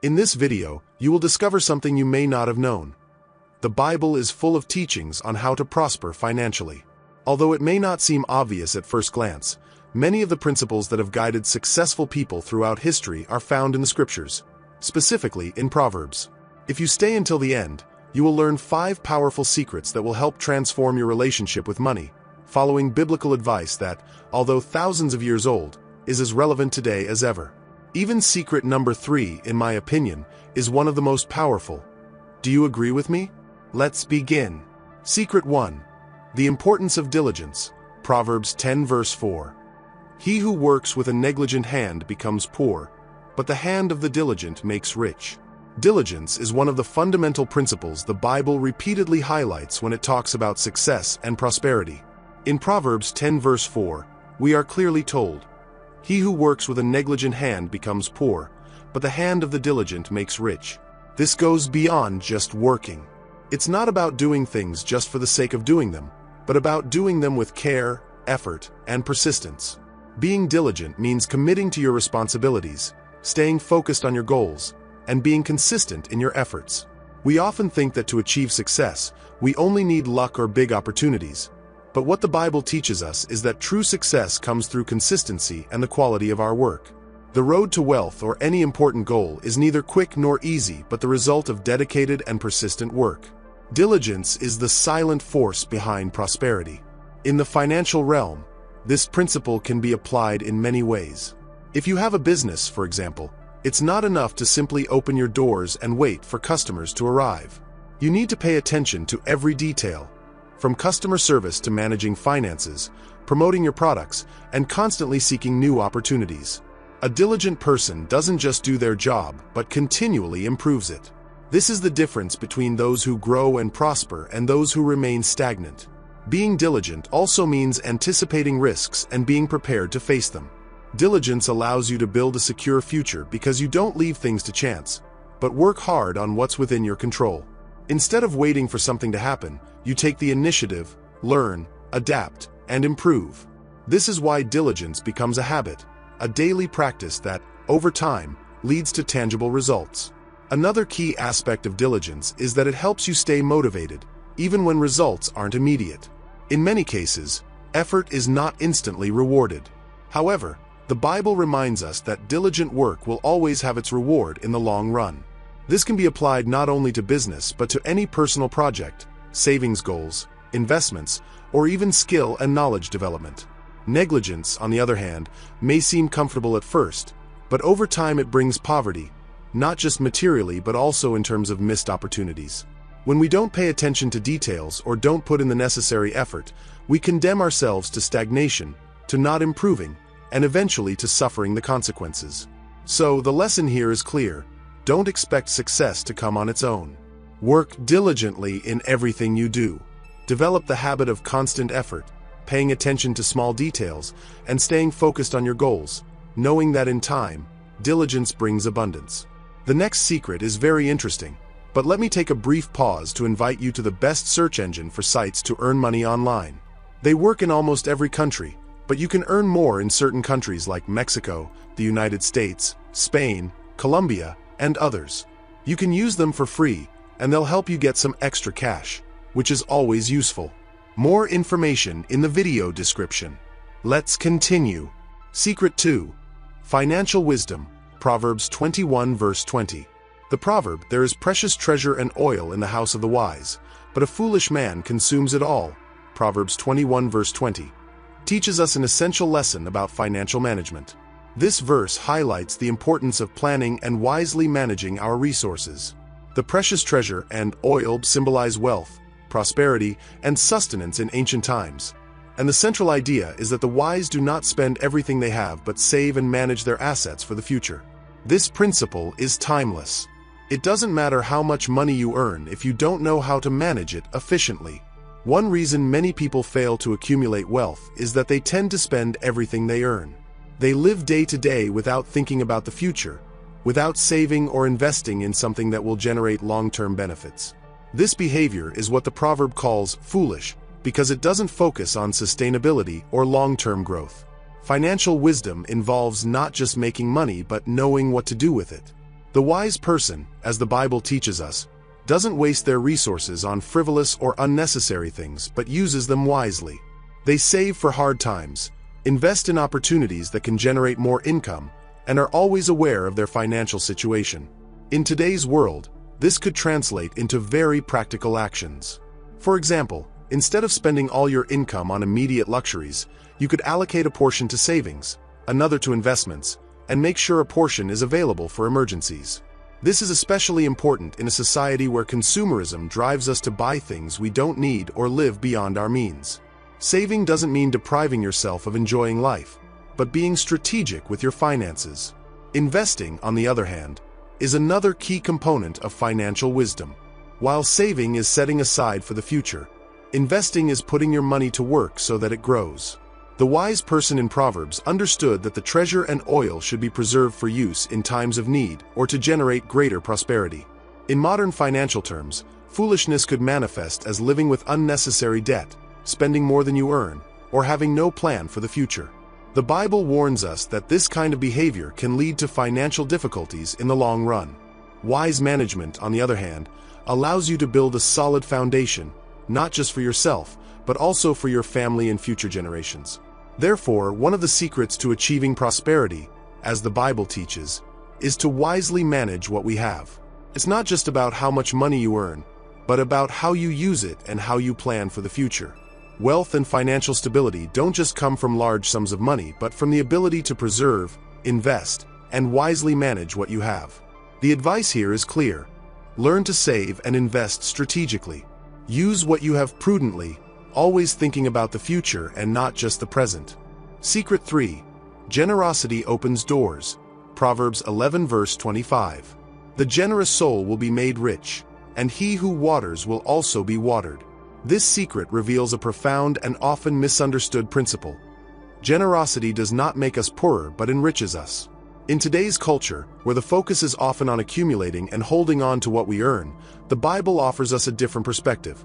In this video, you will discover something you may not have known. The Bible is full of teachings on how to prosper financially. Although it may not seem obvious at first glance, many of the principles that have guided successful people throughout history are found in the scriptures, specifically in Proverbs. If you stay until the end, you will learn 5 powerful secrets that will help transform your relationship with money, following biblical advice that, although thousands of years old, is as relevant today as ever. Even secret number 3, in my opinion, is one of the most powerful. Do you agree with me? Let's begin. Secret 1. The importance of diligence. Proverbs 10 verse 4. He who works with a negligent hand becomes poor, but the hand of the diligent makes rich. Diligence is one of the fundamental principles the Bible repeatedly highlights when it talks about success and prosperity. In Proverbs 10 verse 4, we are clearly told, "He who works with a negligent hand becomes poor, but the hand of the diligent makes rich." This goes beyond just working. It's not about doing things just for the sake of doing them, but about doing them with care, effort, and persistence. Being diligent means committing to your responsibilities, staying focused on your goals, and being consistent in your efforts. We often think that to achieve success, we only need luck or big opportunities. But what the Bible teaches us is that true success comes through consistency and the quality of our work. The road to wealth or any important goal is neither quick nor easy, but the result of dedicated and persistent work. Diligence is the silent force behind prosperity. In the financial realm, this principle can be applied in many ways. If you have a business, for example, it's not enough to simply open your doors and wait for customers to arrive. You need to pay attention to every detail, from customer service to managing finances, promoting your products, and constantly seeking new opportunities. A diligent person doesn't just do their job, but continually improves it. This is the difference between those who grow and prosper and those who remain stagnant. Being diligent also means anticipating risks and being prepared to face them. Diligence allows you to build a secure future because you don't leave things to chance, but work hard on what's within your control. Instead of waiting for something to happen, you take the initiative, learn, adapt, and improve. This is why diligence becomes a habit, a daily practice that, over time, leads to tangible results. Another key aspect of diligence is that it helps you stay motivated, even when results aren't immediate. In many cases, effort is not instantly rewarded. However, the Bible reminds us that diligent work will always have its reward in the long run. This can be applied not only to business but to any personal project, savings goals, investments, or even skill and knowledge development. Negligence, on the other hand, may seem comfortable at first, but over time it brings poverty, not just materially but also in terms of missed opportunities. When we don't pay attention to details or don't put in the necessary effort, we condemn ourselves to stagnation, to not improving, and eventually to suffering the consequences. So, the lesson here is clear. Don't expect success to come on its own. Work diligently in everything you do. Develop the habit of constant effort, paying attention to small details, and staying focused on your goals, knowing that in time, diligence brings abundance. The next secret is very interesting, but let me take a brief pause to invite you to the best search engine for sites to earn money online. They work in almost every country, but you can earn more in certain countries like Mexico, the United States, Spain, Colombia, and others. You can use them for free, and they'll help you get some extra cash, which is always useful. More information in the video description. Let's continue. Secret 2. Financial wisdom. Proverbs 21 verse 20. The proverb, "There is precious treasure and oil in the house of the wise, but a foolish man consumes it all," Proverbs 21 verse 20, teaches us an essential lesson about financial management. This verse highlights the importance of planning and wisely managing our resources. The precious treasure and oil symbolize wealth, prosperity, and sustenance in ancient times. And the central idea is that the wise do not spend everything they have but save and manage their assets for the future. This principle is timeless. It doesn't matter how much money you earn if you don't know how to manage it efficiently. One reason many people fail to accumulate wealth is that they tend to spend everything they earn. They live day to day without thinking about the future, without saving or investing in something that will generate long-term benefits. This behavior is what the proverb calls foolish, because it doesn't focus on sustainability or long-term growth. Financial wisdom involves not just making money but knowing what to do with it. The wise person, as the Bible teaches us, doesn't waste their resources on frivolous or unnecessary things but uses them wisely. They save for hard times, invest in opportunities that can generate more income, and are always aware of their financial situation. In today's world, this could translate into very practical actions. For example, instead of spending all your income on immediate luxuries, you could allocate a portion to savings, another to investments, and make sure a portion is available for emergencies. This is especially important in a society where consumerism drives us to buy things we don't need or live beyond our means. Saving doesn't mean depriving yourself of enjoying life, but being strategic with your finances. Investing, on the other hand, is another key component of financial wisdom. While saving is setting aside for the future, investing is putting your money to work so that it grows. The wise person in Proverbs understood that the treasure and oil should be preserved for use in times of need or to generate greater prosperity. In modern financial terms, foolishness could manifest as living with unnecessary debt, spending more than you earn, or having no plan for the future. The Bible warns us that this kind of behavior can lead to financial difficulties in the long run. Wise management, on the other hand, allows you to build a solid foundation, not just for yourself, but also for your family and future generations. Therefore, one of the secrets to achieving prosperity, as the Bible teaches, is to wisely manage what we have. It's not just about how much money you earn, but about how you use it and how you plan for the future. Wealth and financial stability don't just come from large sums of money, but from the ability to preserve, invest, and wisely manage what you have. The advice here is clear. Learn to save and invest strategically. Use what you have prudently, always thinking about the future and not just the present. Secret 3. Generosity opens doors. Proverbs 11 verse 25. The generous soul will be made rich, and he who waters will also be watered. This secret reveals a profound and often misunderstood principle. Generosity does not make us poorer but enriches us. In today's culture, where the focus is often on accumulating and holding on to what we earn, the Bible offers us a different perspective.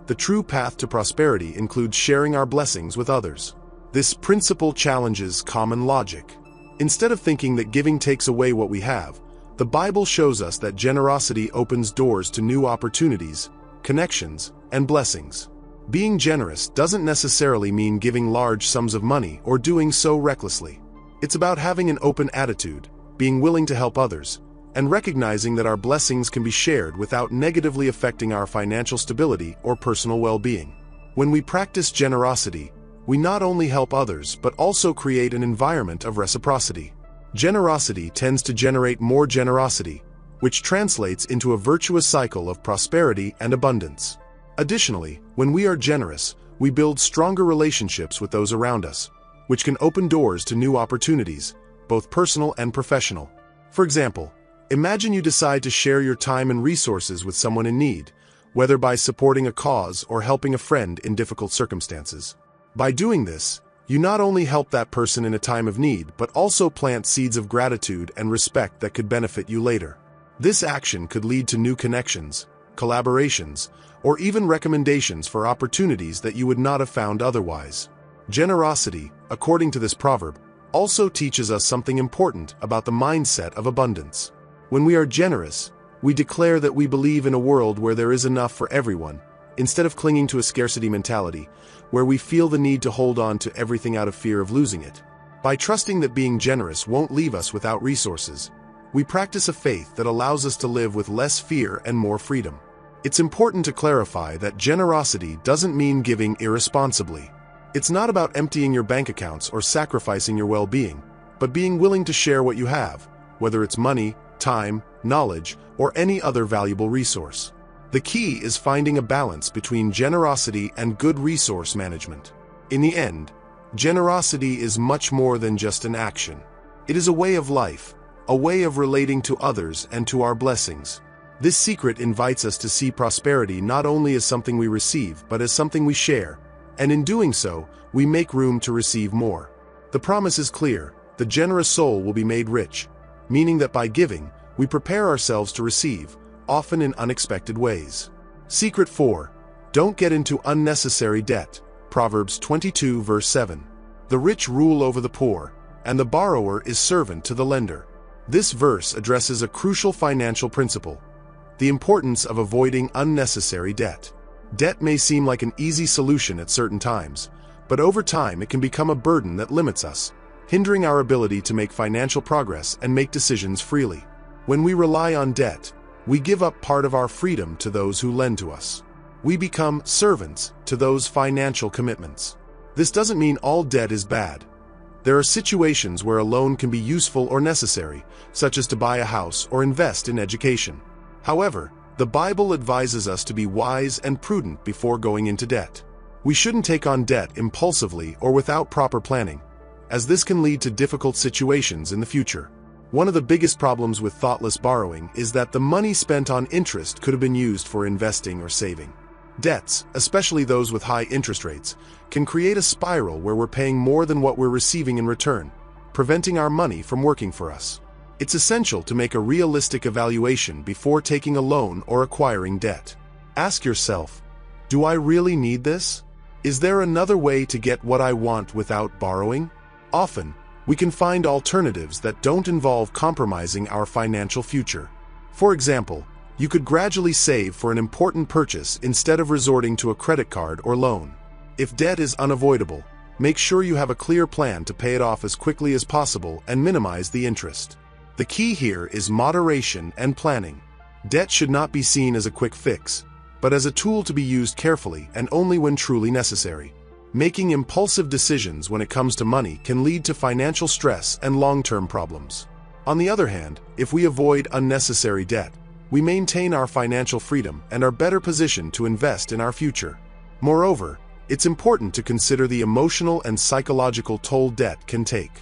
The true path to prosperity includes sharing our blessings with others. This principle challenges common logic. Instead of thinking that giving takes away what we have, the Bible shows us that generosity opens doors to new opportunities, connections, and blessings. Being generous doesn't necessarily mean giving large sums of money or doing so recklessly. It's about having an open attitude, being willing to help others, and recognizing that our blessings can be shared without negatively affecting our financial stability or personal well-being. When we practice generosity, we not only help others but also create an environment of reciprocity. Generosity tends to generate more generosity, which translates into a virtuous cycle of prosperity and abundance. Additionally, when we are generous, we build stronger relationships with those around us, which can open doors to new opportunities, both personal and professional. For example, imagine you decide to share your time and resources with someone in need, whether by supporting a cause or helping a friend in difficult circumstances. By doing this, you not only help that person in a time of need, but also plant seeds of gratitude and respect that could benefit you later. This action could lead to new connections, collaborations, or even recommendations for opportunities that you would not have found otherwise. Generosity, according to this proverb, also teaches us something important about the mindset of abundance. When we are generous, we declare that we believe in a world where there is enough for everyone, instead of clinging to a scarcity mentality, where we feel the need to hold on to everything out of fear of losing it. By trusting that being generous won't leave us without resources, we practice a faith that allows us to live with less fear and more freedom. It's important to clarify that generosity doesn't mean giving irresponsibly. It's not about emptying your bank accounts or sacrificing your well-being, but being willing to share what you have, whether it's money, time, knowledge, or any other valuable resource. The key is finding a balance between generosity and good resource management. In the end, generosity is much more than just an action. It is a way of life, a way of relating to others and to our blessings. This secret invites us to see prosperity not only as something we receive, but as something we share, and in doing so, we make room to receive more. The promise is clear: the generous soul will be made rich, meaning that by giving, we prepare ourselves to receive, often in unexpected ways. Secret 4. Don't get into unnecessary debt. Proverbs 22 verse 7. The rich rule over the poor, and the borrower is servant to the lender. This verse addresses a crucial financial principle: the importance of avoiding unnecessary debt. Debt may seem like an easy solution at certain times, but over time it can become a burden that limits us, hindering our ability to make financial progress and make decisions freely. When we rely on debt, we give up part of our freedom to those who lend to us. We become servants to those financial commitments. This doesn't mean all debt is bad. There are situations where a loan can be useful or necessary, such as to buy a house or invest in education. However, the Bible advises us to be wise and prudent before going into debt. We shouldn't take on debt impulsively or without proper planning, as this can lead to difficult situations in the future. One of the biggest problems with thoughtless borrowing is that the money spent on interest could have been used for investing or saving. Debts, especially those with high interest rates, can create a spiral where we're paying more than what we're receiving in return, preventing our money from working for us. It's essential to make a realistic evaluation before taking a loan or acquiring debt. Ask yourself, do I really need this? Is there another way to get what I want without borrowing? Often, we can find alternatives that don't involve compromising our financial future. For example, you could gradually save for an important purchase instead of resorting to a credit card or loan. If debt is unavoidable, make sure you have a clear plan to pay it off as quickly as possible and minimize the interest. The key here is moderation and planning. Debt should not be seen as a quick fix, but as a tool to be used carefully and only when truly necessary. Making impulsive decisions when it comes to money can lead to financial stress and long-term problems. On the other hand, if we avoid unnecessary debt, we maintain our financial freedom and are better positioned to invest in our future. Moreover, it's important to consider the emotional and psychological toll debt can take.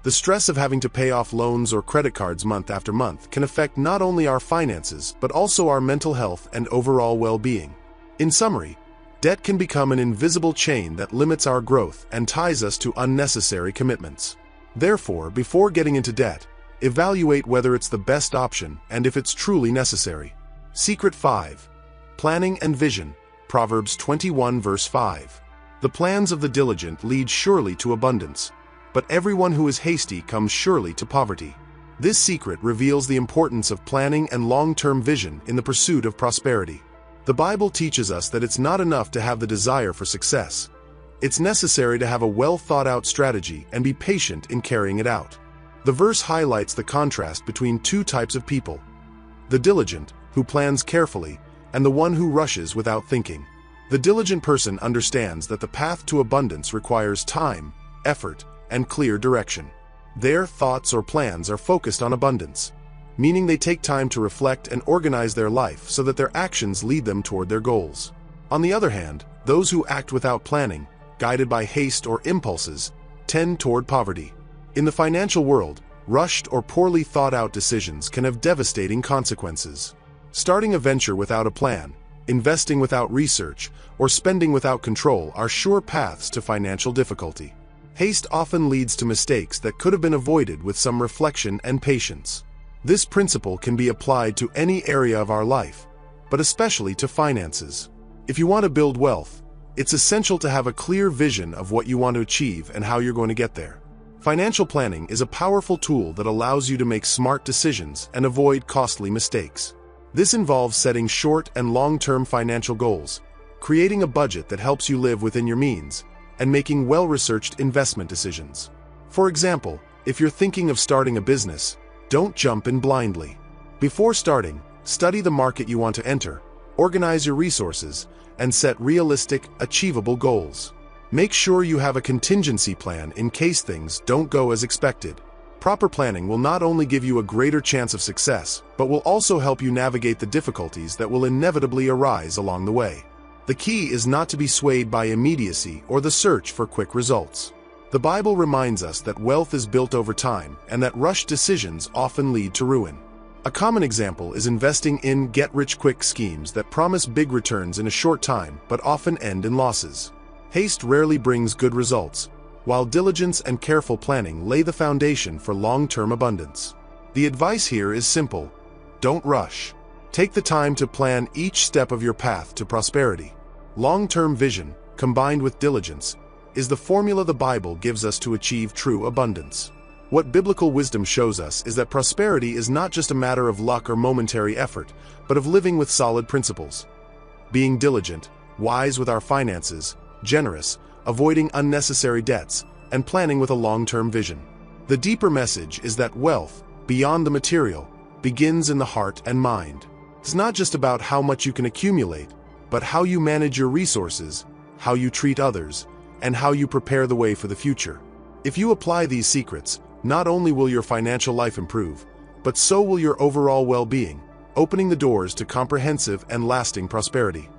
The stress of having to pay off loans or credit cards month after month can affect not only our finances but also our mental health and overall well-being. In summary, debt can become an invisible chain that limits our growth and ties us to unnecessary commitments. Therefore, before getting into debt, evaluate whether it's the best option and if it's truly necessary. Secret 5. Planning and Vision. Proverbs 21 verse 5. The plans of the diligent lead surely to abundance, but everyone who is hasty comes surely to poverty. This secret reveals the importance of planning and long-term vision in the pursuit of prosperity. The Bible teaches us that it's not enough to have the desire for success. It's necessary to have a well-thought-out strategy and be patient in carrying it out. The verse highlights the contrast between two types of people: the diligent, who plans carefully, and the one who rushes without thinking. The diligent person understands that the path to abundance requires time, effort, and clear direction. Their thoughts or plans are focused on abundance, meaning they take time to reflect and organize their life so that their actions lead them toward their goals. On the other hand, those who act without planning, guided by haste or impulses, tend toward poverty. In the financial world, rushed or poorly thought-out decisions can have devastating consequences. Starting a venture without a plan, investing without research, or spending without control are sure paths to financial difficulty. Haste often leads to mistakes that could have been avoided with some reflection and patience. This principle can be applied to any area of our life, but especially to finances. If you want to build wealth, it's essential to have a clear vision of what you want to achieve and how you're going to get there. Financial planning is a powerful tool that allows you to make smart decisions and avoid costly mistakes. This involves setting short and long-term financial goals, creating a budget that helps you live within your means, and making well-researched investment decisions. For example, if you're thinking of starting a business, don't jump in blindly. Before starting, study the market you want to enter, organize your resources, and set realistic, achievable goals. Make sure you have a contingency plan in case things don't go as expected. Proper planning will not only give you a greater chance of success, but will also help you navigate the difficulties that will inevitably arise along the way. The key is not to be swayed by immediacy or the search for quick results. The Bible reminds us that wealth is built over time and that rushed decisions often lead to ruin. A common example is investing in get-rich-quick schemes that promise big returns in a short time but often end in losses. Haste rarely brings good results, while diligence and careful planning lay the foundation for long-term abundance. The advice here is simple: don't rush. Take the time to plan each step of your path to prosperity. Long-term vision, combined with diligence, is the formula the Bible gives us to achieve true abundance. What biblical wisdom shows us is that prosperity is not just a matter of luck or momentary effort, but of living with solid principles. Being diligent, wise with our finances, generous, avoiding unnecessary debts, and planning with a long-term vision. The deeper message is that wealth, beyond the material, begins in the heart and mind. It's not just about how much you can accumulate, but how you manage your resources, how you treat others, and how you prepare the way for the future. If you apply these secrets, not only will your financial life improve, but so will your overall well-being, opening the doors to comprehensive and lasting prosperity.